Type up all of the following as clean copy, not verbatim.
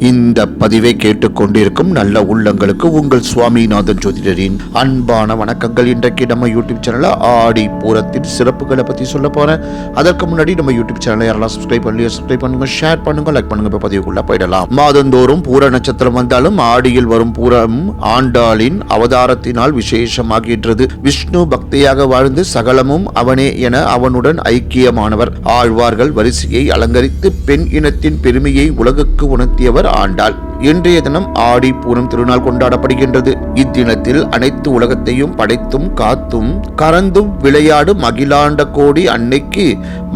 இந்த பதிவை கேட்டுக்கொண்டிருக்கும் நல்ல உள்ளங்களுக்கு உங்கள் சுவாமிநாதன் ஜோதிடரின் அன்பான வணக்கங்கள். இன்றைக்கு நம்ம யூடியூப் சேனல்ல ஆடி பூரத்தின் சிறப்புகளை பத்தி சொல்ல போறேன். அதற்கு முன்னாடி நம்ம யூடியூப் சேனலை யாரெல்லாம் சப்ஸ்கிரைப் பண்ணலையோ சப்ஸ்கிரைப் பண்ணுங்க, ஷேர் பண்ணுங்க, லைக் பண்ணுங்க. இப்ப பதிவுக்குள்ள போயிடலாம். மாதந்தோறும் பூர நட்சத்திரம் வந்தாலும் ஆடியில் வரும் பூரம் ஆண்டாளின் அவதாரத்தினால் விசேஷமாகின்றது. விஷ்ணு பக்தியாக வாழ்ந்து சகலமும் அவனே என அவனுடன் ஐக்கியமானவர். ஆழ்வார்கள் வரிசையை அலங்கரித்து பெண் இனத்தின் பெருமையை உலகுக்கு உணர்த்தியவர் ஆண்டாள். இன்றைய தினம் ஆடி பூரம் திருநாள் கொண்டாடப்படுகின்றது. இத்தினத்தில் அனைத்து உலகத்தையும் படைத்தும் காத்தும் கறந்தும் விளையாடும் அகிலாண்ட கோடி அன்னைக்கு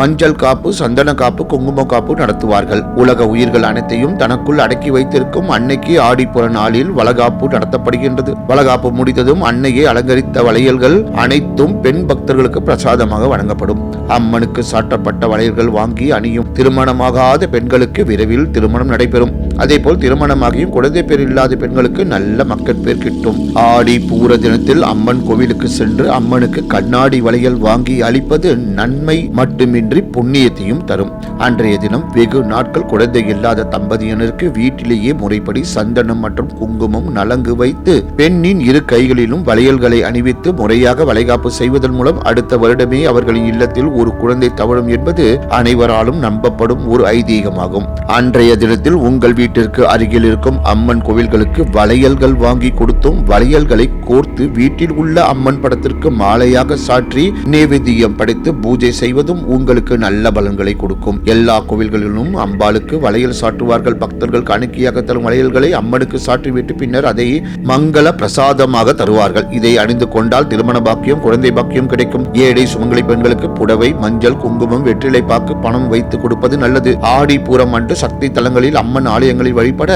மஞ்சள் காப்பு, சந்தன காப்பு, குங்கும காப்பு நடத்துவார்கள். உலக உயிர்கள் அனைத்தையும் தனக்குள் அடக்கி வைத்திருக்கும் அன்னைக்கு ஆடிப்புற நாளில் வளகாப்பு நடத்தப்படுகின்றது. வளகாப்பு முடித்ததும் அன்னையை அலங்கரித்த வளையல்கள் அனைத்தும் பெண் பக்தர்களுக்கு பிரசாதமாக வழங்கப்படும். அம்மனுக்கு சாட்டப்பட்ட வளையல்கள் வாங்கி அணியும் திருமணமாகாத பெண்களுக்கு விரைவில் திருமணம் நடைபெறும். அதே போல் திருமணமாகியும் குழந்தை பேர் இல்லாத பெண்களுக்கு நல்ல மக்கள் பேர் கிட்டும். ஆடி பூர தினத்தில் அம்மன் கோவிலுக்கு சென்று அம்மனுக்கு கண்ணாடி வளையல் வாங்கி அளிப்பது நன்மை மட்டுமின்றி புண்ணியத்தையும் தரும். அன்றைய தினம் வெகு நாட்கள் குழந்தை இல்லாத தம்பதியினருக்கு வீட்டிலேயே முறைப்படி சந்தனம் மற்றும் குங்குமம் நலங்கு வைத்து பெண்ணின் இரு கைகளிலும் வளையல்களை அணிவித்து முறையாக வளைகாப்பு செய்வதன் மூலம் அடுத்த வருடமே அவர்களின் இல்லத்தில் ஒரு குழந்தை தவழும் என்பது அனைவராலும் நம்பப்படும் ஒரு ஐதீகமாகும். அன்றைய தினத்தில் உங்கள் வீட்டிற்கு அருகில் இருக்கும் அம்மன் கோவில்களுக்கு வளையல்கள் வாங்கி கொடுத்தும் வளையல்களை கோர்த்து வீட்டில் உள்ள அம்மன் படத்திற்கு மாலையாக சாற்றி நைவேத்தியம் படைத்து பூஜை செய்வதும் உங்களுக்கு நல்ல பலன்களை கொடுக்கும். எல்லா கோவில்களிலும் அம்பாளுக்கு வளையல் சாட்டுவார்கள். பக்தர்கள் காணிக்கையாக தரும் வளையல்களை அம்மனுக்கு சாற்றிவிட்டு பின்னர் அதை மங்கள பிரசாதமாக தருவார்கள். இதை அணிந்து கொண்டால் திருமண பாக்கியம், குழந்தை பாக்கியம் கிடைக்கும். ஏழை சுமங்கலி பெண்களுக்கு புடவை, மஞ்சள், குங்குமம், வெற்றிலை பாக்கு, பணம் வைத்து கொடுப்பது நல்லது. ஆடி பூரம் அன்று சக்தி தலங்களில் அம்மன் ஆலயங்களில் வழிபட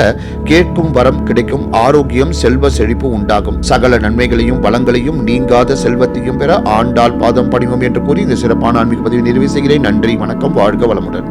கேட்கும் வரம் கிடைக்கும். ஆரோக்கியம், செல்வ செழிப்பு உண்டாகும். சகல நன்மைகளையும் வளங்களையும் நீங்காத செல்வத்தையும் பெற ஆண்டாள் பாதம் பணிவோம் என்று கூறி இந்த சிறப்பான ஆன்மீக பதிவை நிறைவு செய்கிறேன். நன்றி, வணக்கம், வாழ்க வளமுடன்.